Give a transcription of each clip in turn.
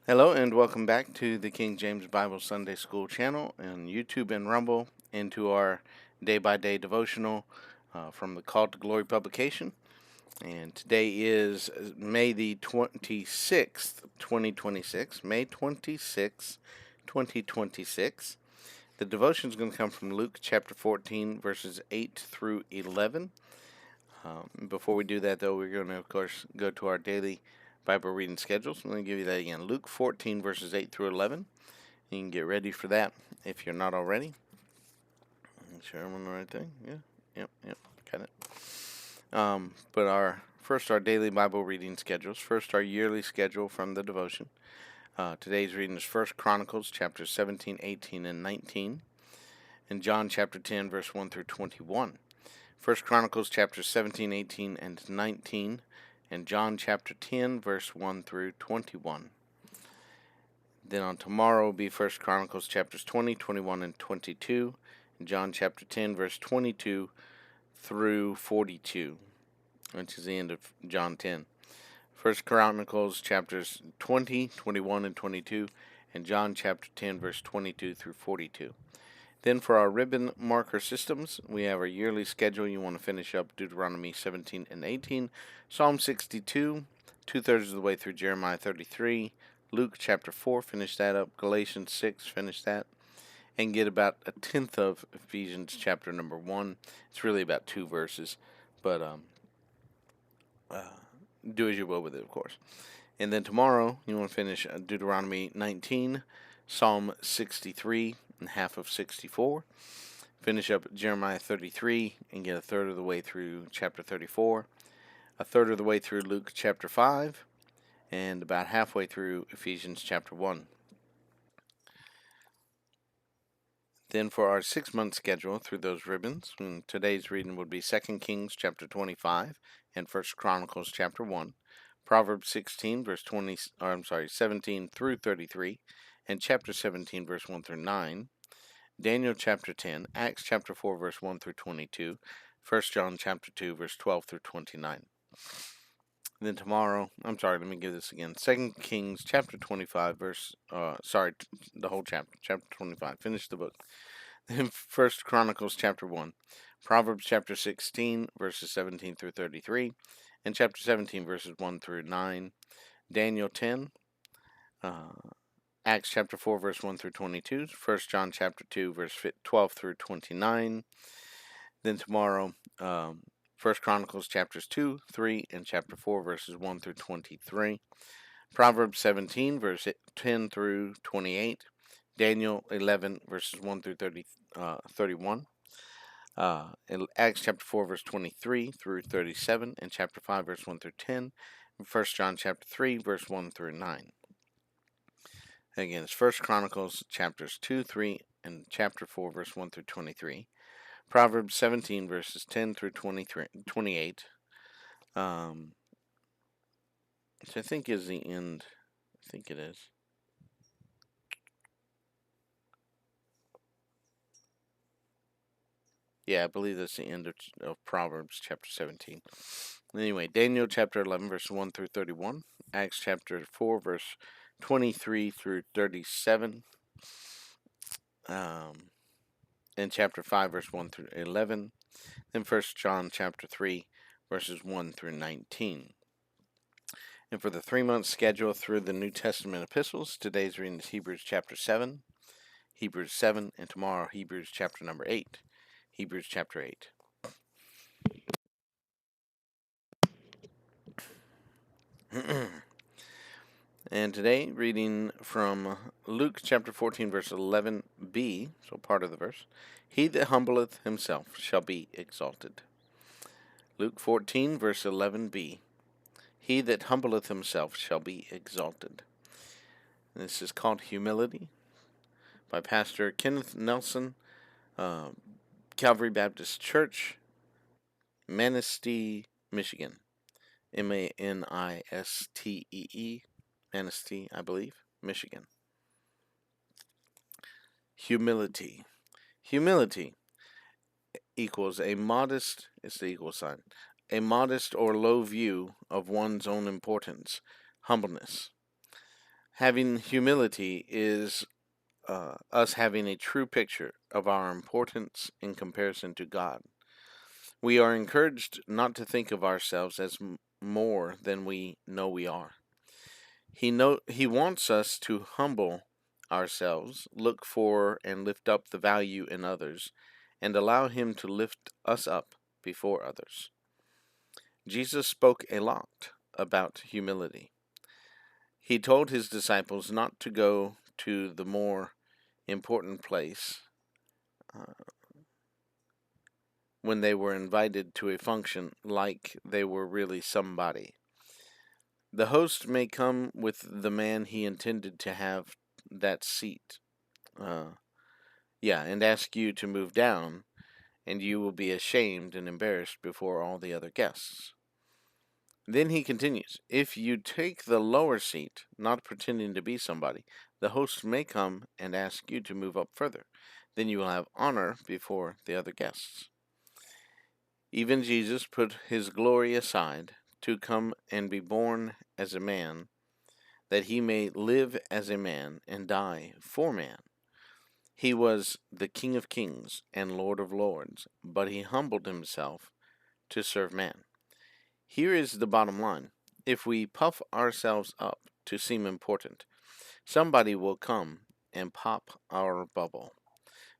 Hello and welcome back to the King James Bible Sunday School channel on YouTube and Rumble, into our day-by-day devotional from the Call to Glory publication. And today is May the 26th, 2026. May 26th, 2026. The devotion is going to come from Luke chapter 14, verses 8 through 11. Before we do that, though, we're going to, of course, go to our daily Bible reading schedule. So I'm going to give you that again. Luke 14, verses 8 through 11. You can get ready for that if you're not already. Make sure I'm on the right thing. Yeah. Yep. Got it. But our daily Bible reading schedules. First, our yearly schedule from the devotion. Today's reading is 1 Chronicles chapters 17, 18, and 19. And John chapter 10, verse 1 through 21. 1 Chronicles chapters 17, 18, and 19. And John chapter 10, verse 1 through 21. Then on tomorrow will be 1 Chronicles chapters 20, 21, and 22. And John chapter 10, verse 22 through 42, which is the end of John 10. 1 Chronicles chapters 20, 21, and 22. And John chapter 10, verse 22 through 42. Then for our ribbon marker systems, we have our yearly schedule. You want to finish up Deuteronomy 17 and 18, Psalm 62, 2/3 of the way through Jeremiah 33, Luke chapter 4, finish that up, Galatians 6, finish that, and get about a tenth of Ephesians chapter number 1. It's really about 2 verses, but do as you will with it, of course. And then tomorrow, you want to finish Deuteronomy 19, Psalm 63, and half of 64. Finish up Jeremiah 33 and get a third of the way through chapter 34. A third of the way through Luke chapter 5. And about halfway through Ephesians chapter 1. Then for our 6-month schedule through those ribbons, today's reading would be 2 Kings chapter 25 and 1 Chronicles chapter 1. Proverbs 16, verse 17 through 33, and chapter 17, verse 1 through 9. Daniel chapter 10, Acts chapter 4, verse 1 through 22, 1 John chapter 2, verse 12 through 29. Then tomorrow, let me give this again. 2 Kings chapter 25, the whole chapter 25. Finish the book. Then 1 Chronicles chapter 1, Proverbs chapter 16, verses 17 through 33, and chapter 17, verses 1 through 9, Daniel 10, Acts chapter 4, verse 1 through 22, 1 John chapter 2, verse 12 through 29. Then tomorrow, 1 Chronicles chapters 2, 3, and chapter 4, verses 1 through 23, Proverbs 17, verse 10 through 28, Daniel 11, verses 1 through 31, Acts chapter 4, verse 23 through 37, and chapter 5, verse 1 through 10, and 1 John chapter 3, verse 1 through 9. Again, it's 1 Chronicles chapters 2, 3, and chapter 4, verse 1 through 23, Proverbs 17, verses 10 through 28, which I think is the end. I think it is. Yeah, I believe that's the end of Proverbs chapter 17. Anyway, Daniel chapter 11, verse 1 through 31. Acts chapter 4, verse 23 through 37. And chapter 5, verse 1 through 11. Then 1 John chapter 3, verses 1 through 19. And for the 3-month schedule through the New Testament epistles, today's reading is Hebrews chapter 7, Hebrews 7, and tomorrow Hebrews chapter number 8. Hebrews chapter 8. And today, reading from Luke chapter 14, verse 11b, so part of the verse. He that humbleth himself shall be exalted. Luke 14, verse 11b. He that humbleth himself shall be exalted. This is called Humility by Pastor Kenneth Nelson, Calvary Baptist Church, Manistee, Michigan. Manistee, Manistee, I believe, Michigan. Humility. Humility equals a modest, it's the equal sign, a modest or low view of one's own importance. Humbleness. Having humility is us having a true picture of our importance in comparison to God. We are encouraged not to think of ourselves as more than we know we are. He wants us to humble ourselves, look for and lift up the value in others, and allow him to lift us up before others. Jesus spoke a lot about humility. He told his disciples not to go to the more important place uh, when they were invited to a function like they were really somebody. The host may come with the man he intended to have that seat. Uh, and ask you to move down, and you will be ashamed and embarrassed before all the other guests. Then he continues, if you take the lower seat, not pretending to be somebody, the host may come and ask you to move up further. Then you will have honor before the other guests. Even Jesus put his glory aside to come and be born as a man, that he may live as a man and die for man. He was the King of kings and Lord of lords, but he humbled himself to serve man. Here is the bottom line. If we puff ourselves up to seem important, somebody will come and pop our bubble.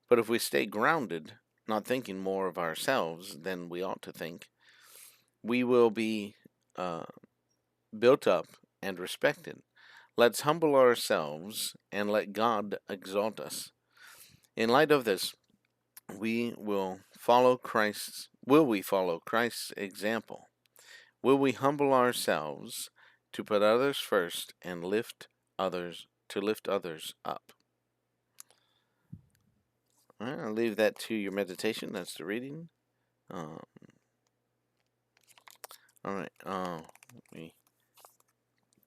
But if we stay grounded, not thinking more of ourselves than we ought to think, we will be uh, built up and respected. Let's humble ourselves and let God exalt us. In light of this, will we follow Christ's example? Will we humble ourselves to put others first and lift others up? All right, I'll leave that to your meditation. That's the reading. Um, all right. Let me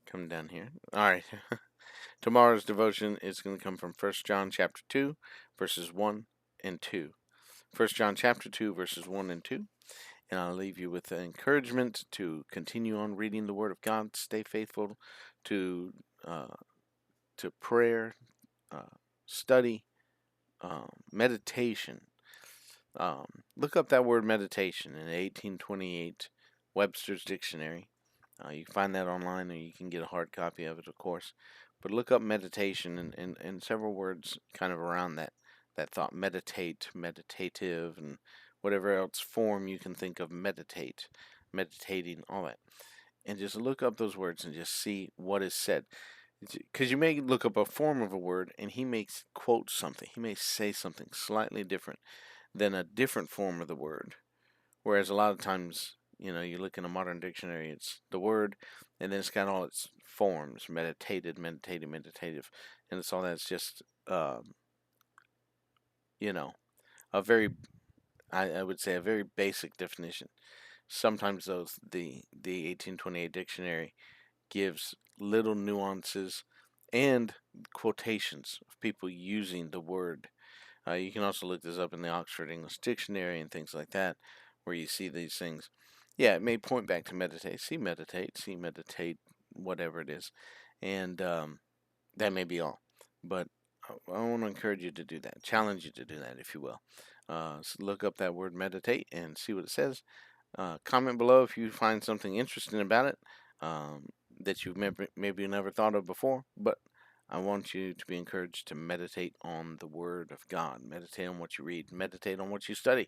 come down here. All right. Tomorrow's devotion is going to come from 1 John chapter 2, verses 1 and 2. 1 John chapter 2, verses 1 and 2. And I'll leave you with the encouragement to continue on reading the Word of God, stay faithful to uh, prayer, study, meditation. Look up that word meditation in the 1828 Webster's Dictionary. You can find that online, or you can get a hard copy of it, of course. But look up meditation and several words kind of around that thought. Meditate, meditative, and whatever else form you can think of. Meditate, meditating, all that. And just look up those words and just see what is said. Because you may look up a form of a word and he may quote something. He may say something slightly different than a different form of the word. Whereas a lot of times, you look in a modern dictionary, it's the word, and then it's got all its forms: meditated, meditative, meditative, and it's all that. It's just, a very, I would say, a very basic definition. Sometimes those the 1828 dictionary gives little nuances and quotations of people using the word. You can also look this up in the Oxford English Dictionary and things like that, where you see these things. Yeah, it may point back to meditate. See meditate, whatever it is. And that may be all. But I want to encourage you to do that, challenge you to do that, if you will. So look up that word meditate and see what it says. Comment below if you find something interesting about it that you've maybe never thought of before. But I want you to be encouraged to meditate on the Word of God. Meditate on what you read. Meditate on what you study.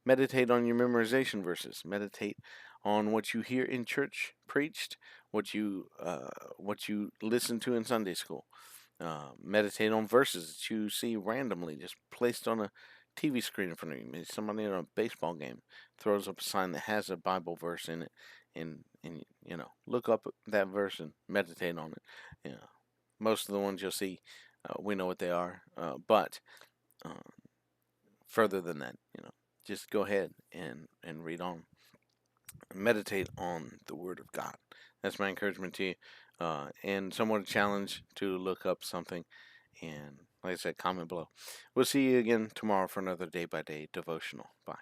Meditate on your memorization verses. Meditate on what you hear in church preached, what you listen to in Sunday school. Meditate on verses that you see randomly just placed on a TV screen in front of you. Maybe somebody in a baseball game throws up a sign that has a Bible verse in it, and look up that verse and meditate on it. Most of the ones you'll see, we know what they are, but uh, further than that, just go ahead and read on. Meditate on the Word of God. That's my encouragement to you, and somewhat a challenge to look up something. And like I said, comment below. We'll see you again tomorrow for another day by day devotional. Bye.